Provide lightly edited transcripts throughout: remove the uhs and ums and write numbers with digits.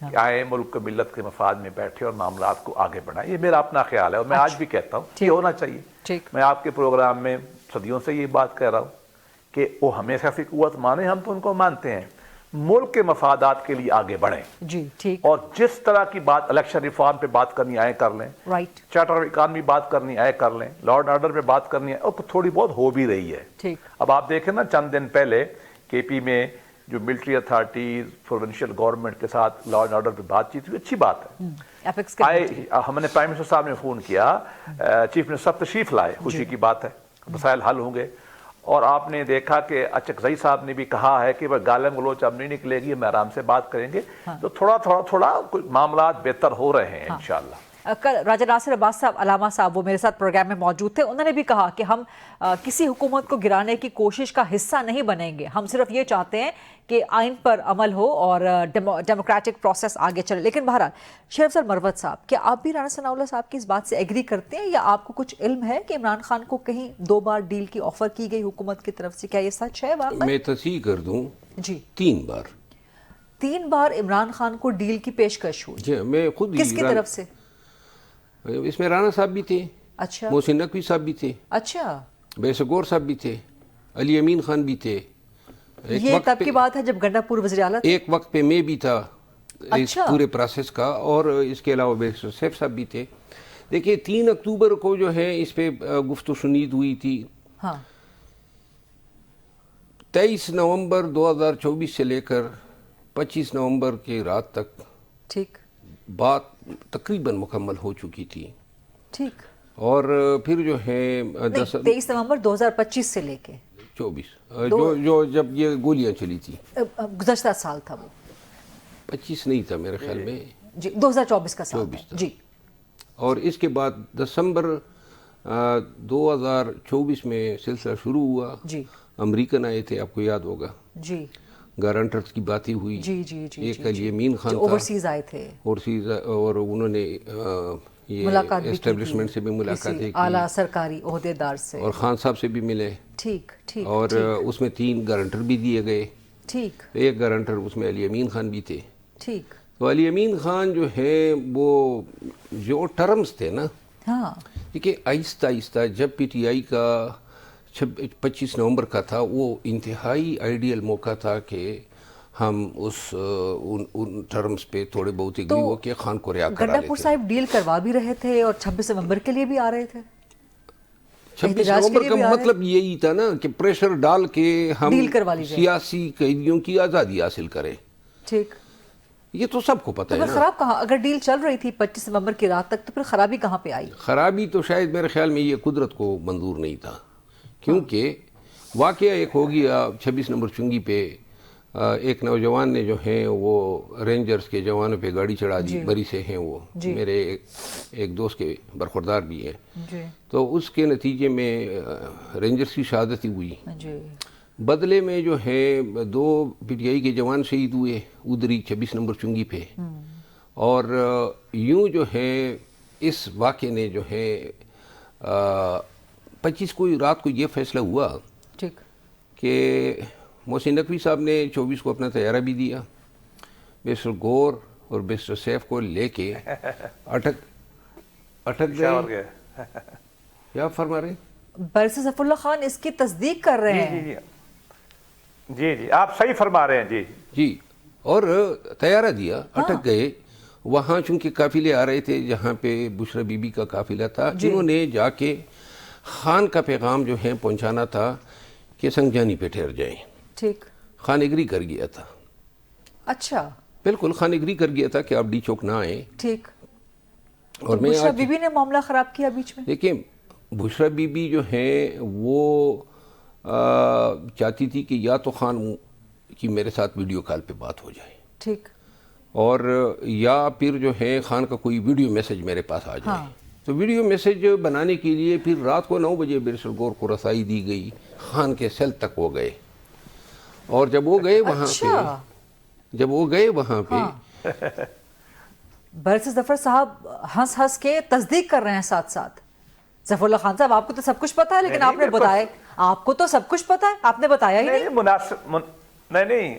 کہ آئیں ملک ملت کے مفاد میں بیٹھے اور معاملات کو آگے بڑھائیں. یہ میرا اپنا خیال ہے اور میں آج بھی کہتا ہوں کہ ہونا چاہیے. میں آپ کے پروگرام میں صدیوں سے یہ بات کہہ رہا ہوں کہ وہ ہمیں سیاسی قوت مانے, ہم تو ان کو مانتے ہیں, ملک کے مفادات کے لیے آگے بڑھیں. جی ٹھیک. اور جس طرح کی بات الیکشن ریفارم پہ بات کرنی آئے کر لیں, رائٹ, چارٹر اکانومی بات کرنی آئے کر لیں, لا اینڈ آرڈر پہ بات کرنی ہے, اور تھوڑی بہت ہو بھی رہی ہے. ٹھیک. اب آپ دیکھیں نا, چند دن پہلے کے پی میں جو ملٹری اتھارٹیز پروونشل گورنمنٹ کے ساتھ لا اینڈ آرڈر پہ بات چیت ہوئی, اچھی بات ہے. ہم نے پرائم منسٹر صاحب نے فون کیا, چیف منسٹر صاحب تشریف لائے, خوشی کی بات ہے, مسائل حل ہوں گے. اور آپ نے دیکھا کہ اچکزئی صاحب نے بھی کہا ہے کہ گالم گلوچ اب نہیں نکلے گی, ہم آرام سے بات کریں گے. تو تھوڑا معاملات بہتر ہو رہے ہیں انشاءاللہ. کل راجہ ناصر عباس صاحب, علامہ صاحب, وہ میرے ساتھ پروگرام میں موجود تھے. انہوں نے بھی کہا کہ ہم کسی حکومت کو گرانے کی کوشش کا حصہ نہیں بنیں گے, ہم صرف یہ چاہتے ہیں کہ آئین پر عمل ہو اور ڈیموکریٹک پروسیس آگے چلے. لیکن بہرحال شیخ افضل مروت صاحب, کیا آپ بھی رانا ثناء اللہ صاحب کی اس بات سے ایگری کرتے ہیں, یا آپ کو کچھ علم ہے کہ عمران خان کو کہیں 2 بار ڈیل کی آفر کی گئی حکومت کی طرف سے؟ کیا یہ سچ ہے واقعا؟ میں تصحیح کر دوں, جی 3 بار عمران خان کو ڈیل کی پیشکش ہوئی. جی, میں خود کس کی طرف سے؟ اس میں رانا صاحب بھی تھے, اچھا, محسن نقوی صاحب بھی تھے, اچھا, بیسگور صاحب بھی تھے, علی امین خان بھی تھے. یہ تب کی بات ہے جب گنڈا پور وزیر اعلیٰ تھے. ایک وقت پہ میں بھی تھا اس پورے پروسیس کا, اور اس کے علاوہ بیسر سیف صاحب بھی تھے. دیکھیے 3 اکتوبر کو جو ہے اس پہ گفت و شنید ہوئی تھی. 23 نومبر 2024 سے لے کر 25 نومبر کی رات تک ٹھیک بات تقریباً مکمل ہو چکی تھی. ٹھیک. اور پھر جو ہے 23 نومبر 2025 سے لے کے 24 جو جب یہ گولیاں چلی تھی, گزشتہ سال تھا, وہ 25 نہیں تھا میرے خیال میں, جی 2024 کا سال تھا. جی. اور اس کے بعد دسمبر 2024 میں سلسلہ شروع ہوا. جی. امریکن آئے تھے, آپ کو یاد ہوگا. جی. گارنٹرز کی باتیں ہوئی. جی جی جی. ایک علی امین خان تھا, اوورسیز آئے تھے, اور انہوں نے یہ اسٹیبلشمنٹ سے بھی ملاقات کی, اعلیٰ سرکاری عہدے دار سے, اور خان صاحب سے بھی ملے. ٹھیک ٹھیک. اور اس میں 3 گارنٹر بھی دیے گئے. ٹھیک. ایک گارنٹر اس میں علی امین خان بھی تھے. ٹھیک. تو علی امین خان جو ہے وہ جو ٹرمز تھے نا, دیکھیے آہستہ آہستہ جب پی ٹی آئی کا 25 نومبر کا تھا, وہ انتہائی آئیڈیل موقع تھا کہ ہم ان ٹرمز پہ تھوڑے بہت اگری ہو کے خان کو رہا کرا لیتے. گنڈا پور صاحب ڈیل کروا بھی رہے تھے اور 26 نومبر کے لیے بھی آ رہے تھے. 26 نومبر کا مطلب یہی تھا نا کہ پریشر ڈال کے ہم سیاسی قیدیوں کی آزادی حاصل کریں. ٹھیک. یہ تو سب کو پتہ ہے نا. خراب کہاں, اگر ڈیل چل رہی تھی 25 نومبر کی رات تک, تو پھر خرابی کہاں پہ آئی؟ خرابی تو شاید میرے خیال میں یہ قدرت کو منظور نہیں تھا, کیونکہ واقعہ ایک ہو گیا 26 نمبر چنگی پہ, ایک نوجوان نے جو ہیں وہ رینجرز کے جوانوں پہ گاڑی چڑھا دی. بری سے ہیں وہ, میرے ایک دوست کے برخوردار بھی ہیں. تو اس کے نتیجے میں رینجرز کی شہادت ہی ہوئی. بدلے میں جو ہے 2 پی ٹی آئی کے جوان شہید ہوئے ادھری 26 نمبر چنگی پہ. اور یوں جو ہے اس واقعے نے جو ہے 25 کو رات کو یہ فیصلہ ہوا کہ محسن نقوی صاحب نے 24 کو اپنا طیارہ بھی دیا, بیسٹر گور اور بیسٹر سیف کو لے کے اٹک گئے. کیا فرما رہے ہیں؟ بیرسٹر سیف اللہ خان اس کی تصدیق کر رہے ہیں. جی جی آپ صحیح فرما رہے ہیں. جی جی. اور طیارہ دیا, اٹک گئے وہاں, چونکہ قافلے آ رہے تھے جہاں پہ بشرا بی بی کا قافلہ تھا. انہوں نے جا کے خان کا پیغام جو ہے پہنچانا تھا کہ سنگجانی پہ ٹھہر جائیں. ٹھیک. خان اگری کر گیا تھا. اچھا. بالکل خان اگری کر گیا تھا کہ آپ ڈی چوک نہ آئیں. ٹھیک. اور میں بشرا بی بی نے معاملہ خراب کیا بیچ میں. دیکھیں بشرا بی بی جو ہیں وہ چاہتی تھی کہ یا تو خان کی میرے ساتھ ویڈیو کال پہ بات ہو جائے. ٹھیک. اور یا پھر جو ہے خان کا کوئی ویڈیو میسج میرے پاس آ جائے. تو ویڈیو میسج بنانے کے لیے پھر رات کو 9 بجے بیرسٹر گور کو رسائی دی گئی. خان کے سیل تک وہ گئے, اور جب وہ گئے وہاں پہ بیرسٹر ظفر صاحب ہنس ہنس کے تصدیق کر رہے ہیں ساتھ ساتھ. ظفر اللہ خان صاحب آپ کو تو سب کچھ پتا ہے, لیکن آپ نے بتایا, آپ کو تو سب کچھ پتا ہے, آپ نے بتایا ہی نہیں. مناسب نہیں,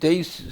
23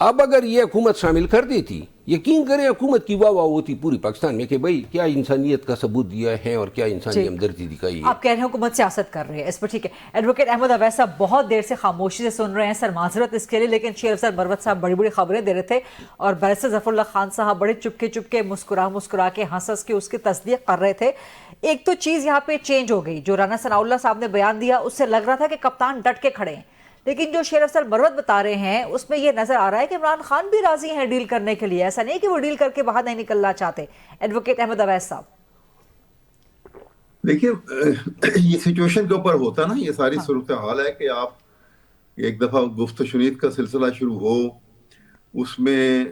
اب اگر یہ حکومت شامل کر دیتی, یقین کریں حکومت کی واہ واہ ہوتی پوری پاکستان میں کہ بھائی کیا انسانیت کا ثبوت دیا ہے اور کیا انسانی ہمدردی دکھائی ہے. آپ کہہ رہے ہیں حکومت سیاست کر رہی ہے اس پر, ٹھیک ہے. ایڈوکیٹ احمد اویس صاحب بہت دیر سے خاموشی سے سن رہے ہیں, سر معذرت اس کے لیے, لیکن شیر افضل مروت صاحب بڑی بڑی خبریں دے رہے تھے اور بیرسٹر ظفر اللہ خان صاحب بڑے چپکے مسکرا کے ہنس کے اس کی تصدیق کر رہے تھے. ایک تو چیز یہاں پہ چینج ہو گئی, جو رانا ثناء اللہ صاحب نے بیان دیا اس سے لگ رہا تھا کہ کپتان ڈٹ کے کھڑے ہیں, لیکن جو شیر افضل مروت بتا رہے ہیں اس میں یہ نظر آ رہا ہے کہ عمران خان بھی راضی ہیں ڈیل کرنے کے لیے, ایسا نہیں کہ وہ ڈیل کر کے باہر نہیں نکلنا چاہتے. ایڈوکیٹ احمد اویس صاحب دیکھیے یہ سچویشن کے اوپر ہوتا نا, یہ ساری صورتحال ہے کہ آپ ایک دفعہ گفت و شنید کا سلسلہ شروع ہو, اس میں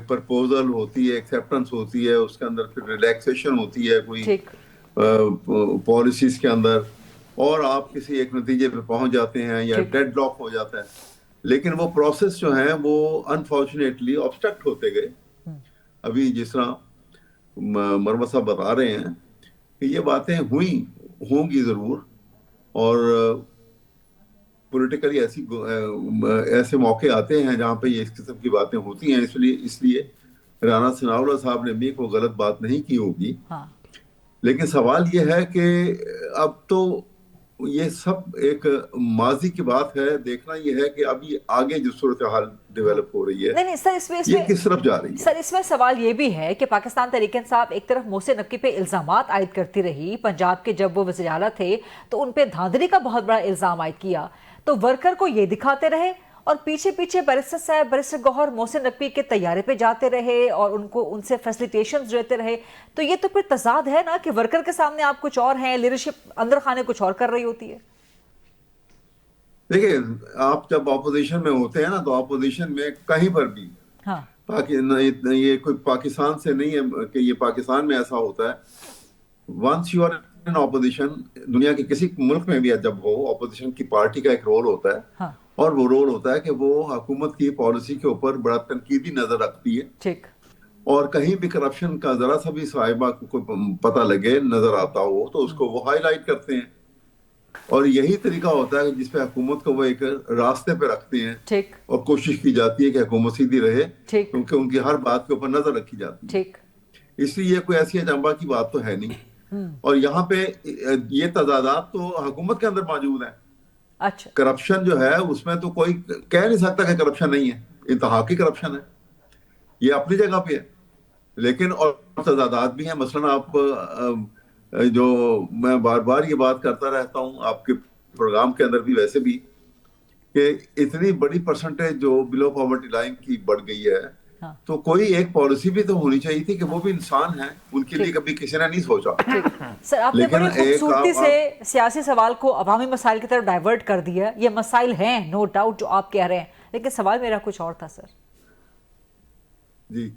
پرپوزل ہوتی ہے, ایکسیپٹنس ہوتی ہے, اس کے اندر پھر ریلیکسیشن ہوتی ہے کوئی پالیسیز کے اندر, اور آپ کسی ایک نتیجے پہ پہنچ جاتے ہیں یا ڈیڈ لاک ہو جاتا ہے. لیکن وہ پروسیس جو ہیں وہ انفارچونیٹلی آبسٹرکٹ ہوتے گئے. ابھی جس طرح مروت صاحب بتا رہے ہیں کہ یہ باتیں ہوں گی ضرور, اور پولیٹیکلی ایسے موقع آتے ہیں جہاں پہ یہ اس قسم کی باتیں ہوتی ہیں. اس لیے رانا ثناء اللہ صاحب نے بھی کوئی غلط بات نہیں کی ہوگی. لیکن سوال یہ ہے کہ اب تو یہ سب ایک ماضی کی بات ہے, دیکھنا یہ ہے کہ ابھی آگے جو صورتحال ڈیولپ ہو رہی ہے یہ کس طرف جا رہی ہے. سر اس میں سوال یہ بھی ہے کہ پاکستان تحریک انصاف ایک طرف محسن نقوی پہ الزامات عائد کرتی رہی, پنجاب کے جب وہ وزیر اعلیٰ تھے تو ان پہ دھاندلی کا بہت بڑا الزام عائد کیا, تو ورکر کو یہ دکھاتے رہے, اور پیچھے بیرسٹر صاحب بیرسٹر گوہر محسن نقوی کے طیارے پہ جاتے رہے اور ان سے فیسلیٹیشنز دیتے رہے. تو یہ تو پھر تضاد ہے نا کہ ورکر کے سامنے آپ کچھ اور ہیں, لیڈرشپ اندر خانے کچھ اور کر رہی ہوتی ہے. دیکھیں آپ جب اپوزیشن میں ہوتے ہیں نا, تو اپوزیشن میں کہیں پر بھی یہ کوئی پاکستان سے نہیں ہے کہ یہ پاکستان میں ایسا ہوتا ہے. Once you are in opposition, دنیا کے کسی ملک میں بھی جب ہو, اپوزیشن کی پارٹی کا ایک رول ہوتا ہے, اور وہ رول ہوتا ہے کہ وہ حکومت کی پالیسی کے اوپر بڑا تنقیدی نظر رکھتی ہے, اور کہیں بھی کرپشن کا ذرا سا بھی صاحبہ کو پتہ لگے, نظر آتا ہو, تو اس کو وہ ہائی لائٹ کرتے ہیں. اور یہی طریقہ ہوتا ہے جس پہ حکومت کو وہ ایک راستے پہ رکھتے ہیں, اور کوشش کی جاتی ہے کہ حکومت سیدھی رہے, کیونکہ ان کی ہر بات کے اوپر نظر رکھی جاتی ہے. اس لیے یہ کوئی ایسی اجنبا کی بات تو ہے نہیں. اور یہاں پہ یہ تضادات تو حکومت کے اندر موجود ہیں. کرپشن جو ہے اس میں تو کوئی کہہ نہیں سکتا کہ کرپشن نہیں ہے, انتہا کی کرپشن ہے, یہ اپنی جگہ پہ ہے. لیکن اور تضادات بھی ہیں. مثلا آپ جو میں بار بار یہ بات کرتا رہتا ہوں آپ کے پروگرام کے اندر بھی, ویسے بھی, کہ اتنی بڑی پرسنٹیج جو بلو پاورٹی لائن کی بڑھ گئی ہے, تو کوئی ایک پالیسی بھی تو ہونی چاہیے تھی کہ وہ بھی انسان ہیں, ان کے لیے کبھی کسی نے نہیں سوچا. سر آپ نے بڑی خوبصورتی سے سیاسی سوال کو عوامی مسائل کی طرف ڈائیورٹ کر دیا. یہ مسائل ہیں نو ڈاؤٹ جو آپ کہہ رہے ہیں, لیکن سوال میرا کچھ اور تھا. سر جی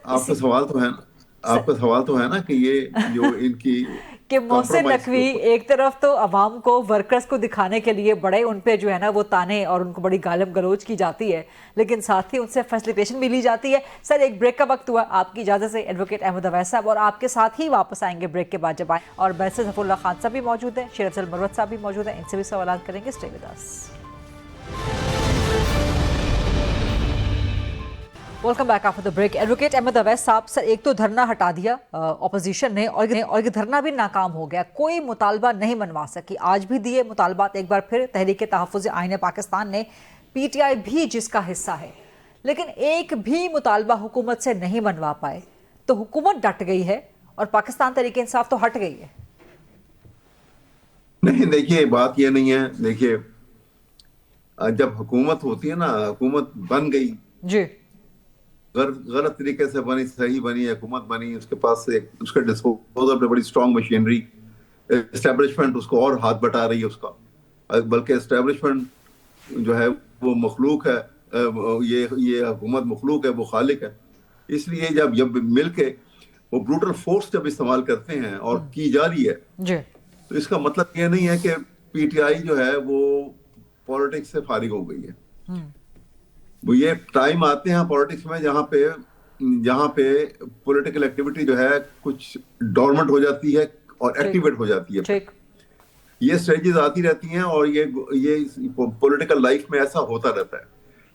آپ کا سوال تو ہے نا کہ یہ جو ان کی کہ محسن نقوی ایک طرف تو عوام کو, ورکرز کو دکھانے کے لیے بڑے ان پہ جو ہے نا وہ تانے اور ان کو بڑی گالم گلوچ کی جاتی ہے, لیکن ساتھ ہی ان سے فیسلیٹیشن بھی لی جاتی ہے. سر ایک بریک کا وقت ہوا, آپ کی اجازت سے ایڈوکیٹ احمد اویس صاحب اور آپ کے ساتھ ہی واپس آئیں گے بریک کے بعد جب آئیں, اور بیرسٹر ظفر اللہ خان صاحب بھی موجود ہیں, شیر افضل مروت صاحب بھی موجود ہیں, ان سے بھی سوالات کریں گے. Stay with us. Welcome back after the break. Advocate Ahmed Owais sahab, sir ایک تو دھرنا ہٹا دیا اپوزیشن نے, اور یہ دھرنا بھی ناکام ہو گیا, کوئی مطالبہ نہیں منوا سکی. آج بھی دیے مطالبات ایک بار پھر تحریک تحفظ آئین پاکستان نے, پی ٹی آئی بھی جس کا حصہ ہے, لیکن ایک بھی مطالبہ حکومت سے نہیں منوا پائے. تو حکومت ڈٹ گئی ہے اور پاکستان تحریک انصاف تو ہٹ گئی ہے. نہیں دیکھیے بات یہ نہیں ہے. دیکھیے جب حکومت ہوتی ہے نا, حکومت بن گئی, جی غلط طریقے سے بنی, صحیح بنی, حکومت بنی, اس کے پاس اس کے ڈسپوزل پہ بڑی اسٹرانگ مشینری, اسٹیبلشمنٹ اس کو اور ہاتھ بٹا رہی ہے اس کا, بلکہ اسٹیبلشمنٹ جو ہے وہ مخلوق ہے, یہ حکومت مخلوق ہے, وہ خالق ہے. اس لیے جب مل کے وہ بروٹل فورس جب استعمال کرتے ہیں اور کی جا رہی ہے, تو اس کا مطلب یہ نہیں ہے کہ پی ٹی آئی جو ہے وہ پالیٹکس سے فارغ ہو گئی ہے. وہ یہ ٹائم آتے ہیں پالیٹکس میں جہاں پہ پولیٹیکل ایکٹیویٹی جو ہے کچھ ڈورمنٹ ہو جاتی ہے اور ایکٹیویٹ ہو جاتی ہے. یہ اسٹیجز آتی رہتی ہیں, اور یہ پولیٹیکل لائف میں ایسا ہوتا رہتا ہے.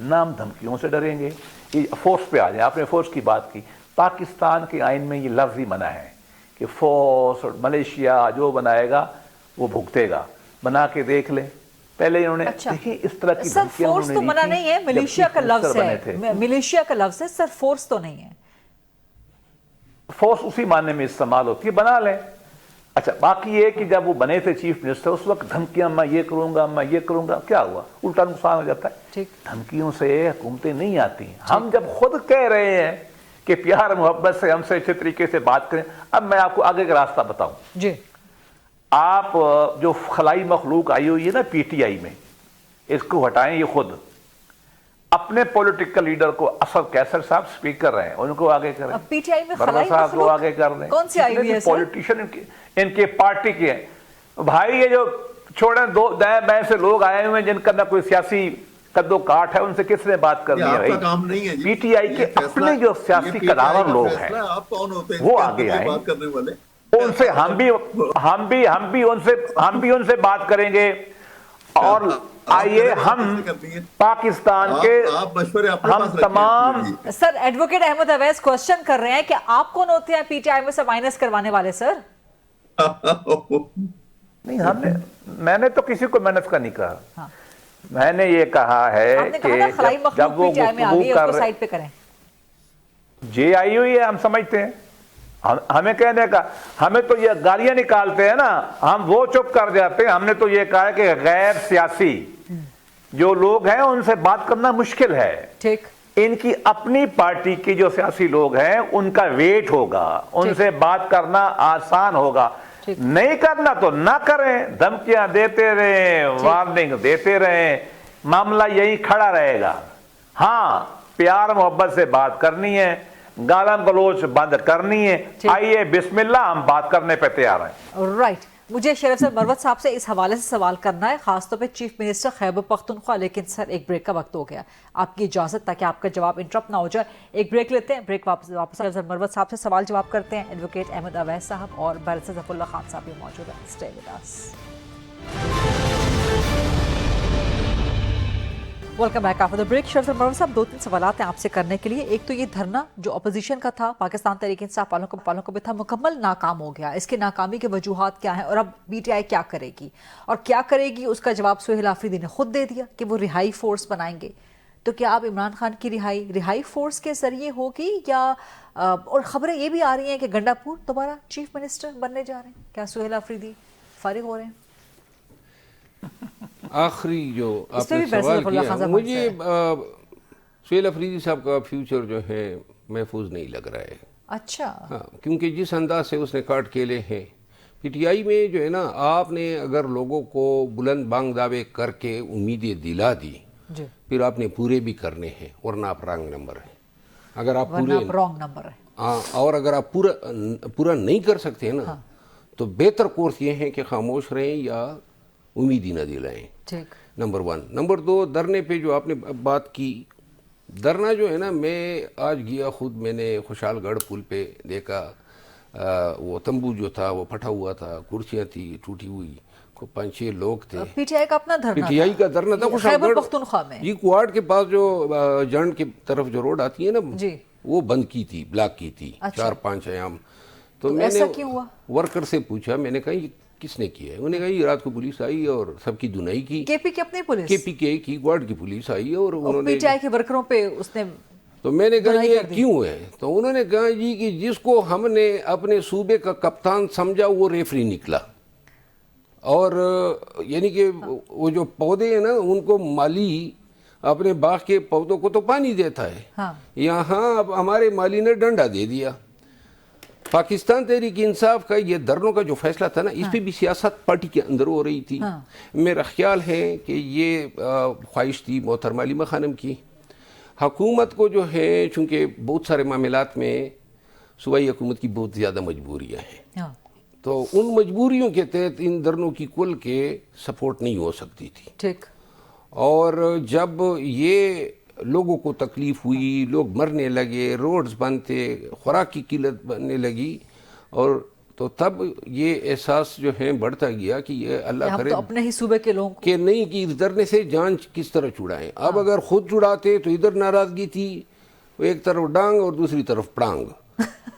نہ ہم دھمکیوں سے ڈریں گے. یہ فورس پہ آ جائیں, آپ نے فورس کی بات کی, پاکستان کے آئین میں یہ لفظ ہی منع ہے کہ فورس اور ملیشیا جو بنائے گا وہ بھگتے گا. بنا کے دیکھ لیں, پہلے انہوں نے دیکھیں اس طرح کی سر فورس تو منع نہیں ہے, ملیشیا کا لفظ ہے, ملیشیا کا لفظ ہے سر, فورس تو نہیں ہے. فورس اسی معنی میں استعمال ہوتی ہے, بنا لیں. اچھا باقی یہ کہ جب وہ بنے تھے چیف منسٹر اس وقت دھمکیاں میں یہ کروں گا میں یہ کروں گا, کیا ہوا؟ الٹا نقصان ہو جاتا ہے. دھمکیوں سے حکومتیں نہیں آتی. ہم جب خود کہہ رہے ہیں کہ پیار محبت سے ہم سے اچھے طریقے سے بات کریں. اب میں آپ کو آگے کا راستہ بتاؤں جی. آپ جو خلائی مخلوق آئی ہوئی ہے نا پی ٹی آئی میں, اس کو ہٹائیں. یہ خود اپنے پولیٹیکل لیڈر کو اسد کیسر صاحب سپیکر ہیں, ان کو آگے کریں. پی ٹی آئی میں برما خلائی صاحب کو مخلوق آگے کر دیں. کون سی آئی ہوئی ہے سر؟ پولیٹیشین ان کے پارٹی کے ہیں بھائی. یہ جو چھوڑیں دو دائیں بائیں سے لوگ آئے ہوئے ہیں جن کا نہ کوئی سیاسی قد و کاٹ ہے, ان سے کس نے بات کرنی ہے؟ آپ کا کام نہیں ہے. پی ٹی آئی کے اپنے جو سیاسی قداور لوگ ہیں آپ کون ہوتے ہیں وہ آگے آئیں, بات کرنے والے؟ ان سے ہم بھی ان سے بات کریں گے. اور آئیے ہم پاکستان کے ہم تمام. سر ایڈوکیٹ احمد اویس کوشچن کر رہے ہیں کہ آپ کون ہوتے ہیں پی ٹی آئی میں سے مائنس کروانے والے سر؟ نہیں, میں نے تو کسی کو مائنس کا نہیں کہا. میں نے یہ کہا ہے کہ جب وہ گفتگو کر رہے جی آئی ہوئی ہے, ہم سمجھتے ہیں, ہمیں کہنے کا, ہمیں تو یہ گالیاں نکالتے ہیں نا, ہم وہ چپ کر جاتے ہیں. ہم نے تو یہ کہا ہے کہ غیر سیاسی جو لوگ ہیں ان سے بات کرنا مشکل ہے. ٹھیک, ان کی اپنی پارٹی کے جو سیاسی لوگ ہیں ان کا ویٹ ہوگا, ان سے بات کرنا آسان ہوگا. نہیں کرنا تو نہ کریں, دھمکیاں دیتے رہیں, وارننگ دیتے رہیں, معاملہ یہی کھڑا رہے گا. ہاں پیار محبت سے بات کرنی ہے, گالم گلوچ بند کرنی ہے. آئیے بسم اللہ, ہم بات کرنے پہ تیار ہیں. رائٹ. مجھے شریف سر مروت صاحب سے اس حوالے سے سوال کرنا ہے, خاص طور پہ چیف منسٹر خیبر پختونخوا. لیکن سر ایک بریک کا وقت ہو گیا, آپ کی اجازت تاکہ آپ کا جواب انٹرپٹ نہ ہو جائے. ایک بریک لیتے ہیں, بریک واپس سر مروت صاحب سے سوال جواب کرتے ہیں. ایڈوکیٹ احمد اویس صاحب اور بیرسٹر ظفر اللہ خان صاحب بھی موجود ہیں. Stay with us. Welcome back after the break. Sharif sir Marwat صاحب, 2-3 سوالات ہیں آپ سے کرنے کے لیے. ایک تو یہ دھرنا جو اپوزیشن کا تھا, پاکستان تحریک انصاف والوں کو بھی تھا, مکمل ناکام ہو گیا. اس کے ناکامی کے وجوہات کیا ہیں اور اب پی ٹی آئی کیا کرے گی اور کیا کرے گی؟ اس کا جواب سہیل آفریدی نے خود دے دیا کہ وہ رہائی فورس بنائیں گے. تو کیا اب عمران خان کی رہائی فورس کے ذریعے ہوگی یا اور خبریں یہ بھی آ رہی ہیں کہ گنڈا پور دوبارہ چیف منسٹر بننے جا رہے ہیں. کیا سہیل آفریدی فارغ ہو رہے ہیں؟ آخری جو آپ نے سوال کیا, مجھے سہیل آفریدی صاحب کا فیوچر جو ہے محفوظ نہیں لگ رہا ہے. اچھا. ہاں, کیونکہ جس انداز سے اس نے کاٹ کھیلے ہیں پی ٹی آئی میں جو ہے نا, آپ نے اگر لوگوں کو بلند بانگ دعوے کر کے امیدیں دلا دی پھر آپ نے پورے بھی کرنے ہیں, ورنہ آپ رانگ نمبر ہیں. اگر آپ اور اگر آپ پورا نہیں کر سکتے ہیں نا, تو بہتر کورس یہ ہے کہ خاموش رہیں یا امید ہی نہ دلائیں. نمبر 1. نمبر 2, دھرنے پہ جو آپ نے بات کی, دھرنا جو ہے نا, میں آج گیا خود, میں نے خوشحال گڑھ پل پہ دیکھا, وہ تمبو جو تھا وہ پھٹا ہوا تھا, کرسیاں تھی ٹوٹی ہوئی, 5-6 لوگ تھے. پی ٹی آئی کا اپنا دھرنا, پی ٹی آئی کا دھرنا تھا خیبر پختونخوا میں. جی, کوارڈ کے پاس جو جنڈ کی طرف جو روڈ آتی ہے نا, وہ بند کی تھی, بلاک کی تھی, 4-5 ایام. تو میں نے ورکر سے پوچھا, میں نے کہا یہ کس نے کیا ہے؟ انہوں نے کہا یہ رات کو پولیس آئی اور سب کی دنائی کی. کے پی کی اپنی پولیس, کے پی کے کی گواڈ کی پولیس آئی اور انہوں نے پی ٹی آئی کے ورکروں پہ اس نے. تو میں نے کہا یہ کیوں ہے؟ تو انہوں نے کہا جی کہ جس کو ہم نے اپنے صوبے کا کپتان سمجھا وہ ریفری نکلا, اور یعنی کہ وہ جو پودے ہیں نا ان کو مالی اپنے باغ کے پودوں کو تو پانی دیتا ہے, یہاں اب ہمارے مالی نے ڈنڈا دے دیا. پاکستان تحریک انصاف کا یہ دھرنوں کا جو فیصلہ تھا نا, اس پہ بھی سیاست پارٹی کے اندر ہو رہی تھی. میرا خیال ہے کہ یہ خواہش تھی محترمہ علیمہ خانم کی. حکومت کو جو ہے چونکہ بہت سارے معاملات میں صوبائی حکومت کی بہت زیادہ مجبوریاں ہیں, تو ان مجبوریوں کے تحت ان دھرنوں کی کل کے سپورٹ نہیں ہو سکتی تھی. ٹھیک. اور جب یہ لوگوں کو تکلیف ہوئی, لوگ مرنے لگے, روڈز بند تھے, خوراک کی قلت بننے لگی, اور تو تب یہ احساس جو ہے بڑھتا گیا کہ یہ اللہ کرے تو اپنے ہی صوبے کے لوگوں کہ نہیں کہ ڈرنے سے جان کس طرح چھڑائیں. اب اگر خود چھڑاتے تو ادھر ناراضگی تھی, ایک طرف ڈانگ اور دوسری طرف پڑانگ,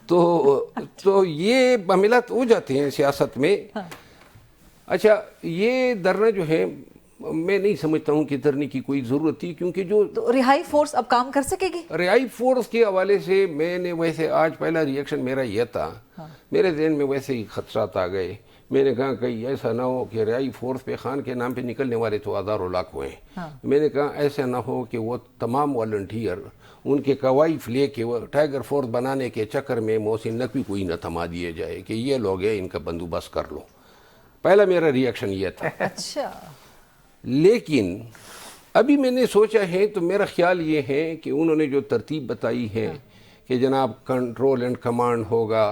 تو یہ معاملات ہو جاتے ہیں سیاست میں. اچھا, یہ دھرنا جو ہے میں نہیں سمجھتا ہوں کہ دھرنے کی کوئی ضرورت تھی, کیونکہ جو رہائی فورس اب کام کر سکے گی. رہائی فورس کے حوالے سے میں نے ویسے آج پہلا ریئیکشن میرا یہ تھا, میرے ذہن میں ویسے ہی خدشات آ گئے. میں نے کہا کہیں ایسا نہ ہو کہ رہائی فورس پہ خان کے نام پہ نکلنے والے تو ہزاروں لاکھ ہوئے ہیں. میں نے کہا ایسا نہ ہو کہ وہ تمام والنٹیئر ان کے کوائف لے کے وہ ٹائیگر فورس بنانے کے چکر میں محسن نقوی کو ہی نہ تھما دیے جائے کہ یہ لوگ ہیں, ان کا بندوبست کر لو. پہلا میرا ریئیکشن یہ تھا. اچھا, لیکن ابھی میں نے سوچا ہے تو میرا خیال یہ ہے کہ انہوں نے جو ترتیب بتائی ہے کہ جناب کنٹرول اینڈ کمانڈ ہوگا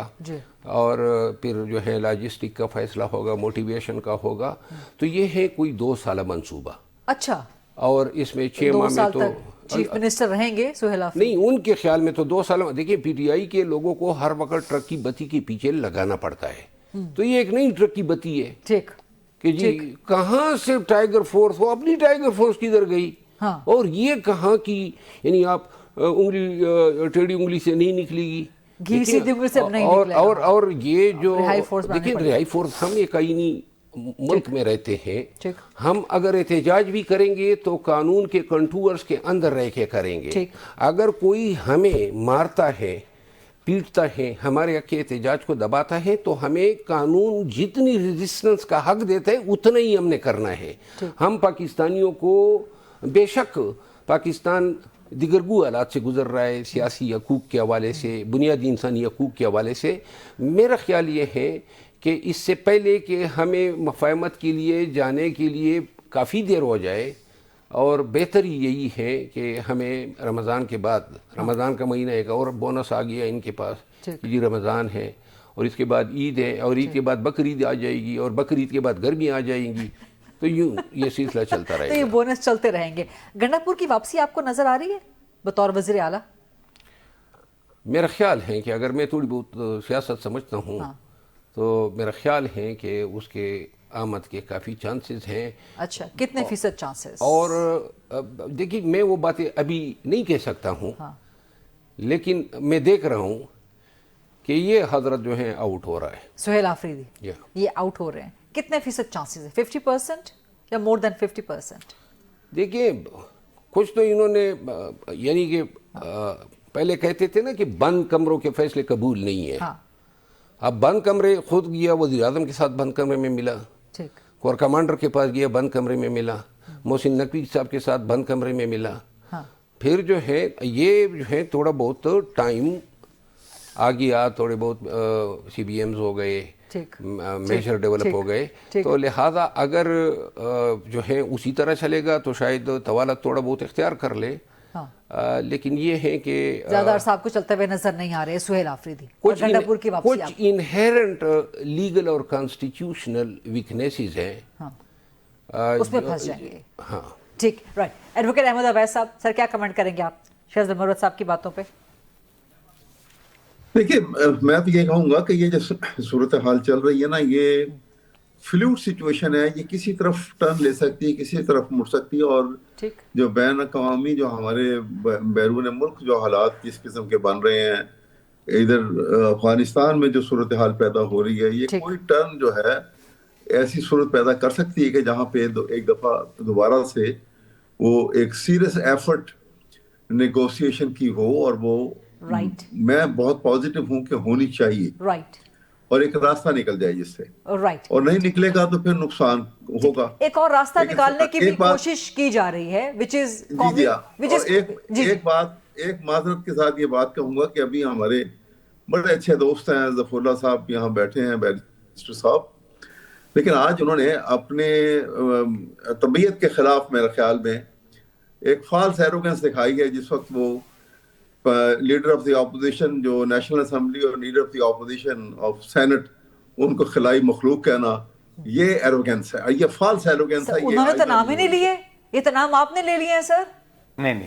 اور پھر جو ہے لاجسٹک کا فیصلہ ہوگا, موٹیویشن کا ہوگا, تو یہ ہے کوئی 2 سالہ منصوبہ. اچھا, اور اس میں 6 ماہ میں تو چیف منسٹر رہیں گے سہیل آفریدی. نہیں, ان کے خیال میں تو 2 سال. دیکھیں پی ٹی آئی کے لوگوں کو ہر وقت ٹرک کی بتی کے پیچھے لگانا پڑتا ہے, تو یہ ایک نئی ٹرک کی بتی ہے. ٹھیک, کہ جی کہاں سے ٹائیگر فورس, وہ اپنی ٹائیگر فورس کدھر گئی, اور یہ کہاں کی, یعنی آپ انگلی ٹیڑھی انگلی سے نہیں نکلے گی, گھی سیدھی انگلی سے نہیں نکلے گا. اور یہ جو دیکھیں رہائی فورس, ہم ایک آئینی ملک میں رہتے ہیں, ہم اگر احتجاج بھی کریں گے تو قانون کے کنٹورز کے اندر رہ کے کریں گے. اگر کوئی ہمیں مارتا ہے, پیٹتا ہے, ہمارے حق کے احتجاج کو دباتا ہے, تو ہمیں قانون جتنی ریزسٹنس کا حق دیتا ہے اتنا ہی ہم نے کرنا ہے. ہم پاکستانیوں کو, بے شک پاکستان دیگرگو حالات سے گزر رہا ہے, سیاسی حقوق کے حوالے سے, بنیادی انسانی حقوق کے حوالے سے. میرا خیال یہ ہے کہ اس سے پہلے کہ ہمیں مفاہمت کے لیے جانے کے لیے کافی دیر ہو جائے, اور بہتر یہی ہے کہ ہمیں رمضان کے بعد, رمضان کا مہینہ ایک اور بونس آ گیا ان کے پاس, جی رمضان ہے, اور اس کے بعد عید ہے, اور عید کے بعد بقرعید آ جائے گی, اور بقرعید کے بعد گرمیاں آ جائیں گی, تو یوں یہ سلسلہ چلتا رہے گا. تو یہ بونس چلتے رہیں گے. گنڈا پور کی واپسی آپ کو نظر آ رہی ہے بطور وزیر اعلیٰ؟ میرا خیال ہے کہ اگر میں تھوڑی بہت سیاست سمجھتا ہوں تو میرا خیال ہے کہ اس کے آمد کے کافی چانسز ہیں. اچھا, کتنے فیصد چانسز؟ اور دیکھیے میں وہ باتیں ابھی نہیں کہہ سکتا ہوں, لیکن میں دیکھ رہا ہوں کہ یہ حضرت جو ہے آؤٹ ہو رہا ہے. سہیل آفریدی یہ آؤٹ ہو رہے ہیں, کتنے فیصد چانسز ہیں؟ 50% یا مور دین 50%؟ دیکھیے کچھ تو انہوں نے, یعنی کہ پہلے کہتے تھے نا کہ بند کمروں کے فیصلے قبول نہیں ہے. اب بند کمرے, خود گیا وزیر اعظم کے ساتھ بند کمرے میں ملا, کور کمانڈر کے پاس گیا بند کمرے میں ملا, محسن نقوی صاحب کے ساتھ بند کمرے میں ملا. پھر جو ہے یہ جو ہے تھوڑا بہت ٹائم آ گیا, تھوڑے بہت سی بی ایمز ہو گئے, میجر ڈیولپ ہو گئے, تو لہذا اگر جو ہے اسی طرح چلے گا تو شاید طوالت تھوڑا بہت اختیار کر لے. لیکن یہ ہے کہ زیادہ عرصہ آپ کو چلتے ہوئے نظر نہیں آ رہے سہیل آفریدی. کچھ انہیرنٹ لیگل اور کانسٹیٹیوشنل ویکنیسز ہیں, اس میں پھنس جائیں گے. ہاں ٹھیک, رائٹ. ایڈوکیٹ احمد عویس صاحب, سر کیا کمنٹ کریں گے آپ شہزاد مروت صاحب کی باتوں پہ؟ دیکھیے میں تو یہ کہوں گا کہ یہ جو صورتحال چل رہی ہے نا, یہ فلوئڈ سچویشن ہے, یہ کسی طرف ٹرن لے سکتی ہے, کسی طرف مڑ سکتی ہے. اور جو بین الاقوامی جو ہمارے بیرون ملک جو حالات جس قسم کے بن رہے ہیں, ادھر افغانستان میں جو صورتحال پیدا ہو رہی ہے, یہ کوئی ٹرن جو ہے ایسی صورت پیدا کر سکتی ہے کہ جہاں پہ ایک دفعہ دوبارہ سے وہ ایک سیریس ایفرٹ نیگوسیشن کی ہو, اور وہ میں بہت پازیٹیو ہوں کہ ہونی چاہیے, اور ایک راستہ نکل جائے جس سے, اور نہیں نکلے گا تو پھر نقصان ہوگا. ایک اور راستہ نکالنے کی بھی کوشش کی جا رہی ہے, ایک معذرت کے ساتھ یہ بات کہوں گا کہ ابھی ہمارے بڑے اچھے دوست ہیں ظفر اللہ صاحب یہاں بیٹھے ہیں, بیرسٹر صاحب, لیکن آج انہوں نے اپنے طبیعت کے خلاف میرے خیال میں ایک فالس ایروگنس دکھائی ہے. جس وقت وہ لیڈر آف دی اپوزیشن جو نیشنل اسمبلی اور leader of the opposition of Senate, ان کو خلائی مخلوق کہنا, یہ ایروگنس ہے, یہ فالس ایروگنس ہے. انہوں نے تو نام ہی نہیں لیے, یہ تو نام آپ نے لے لیے ہیں سر. نہیں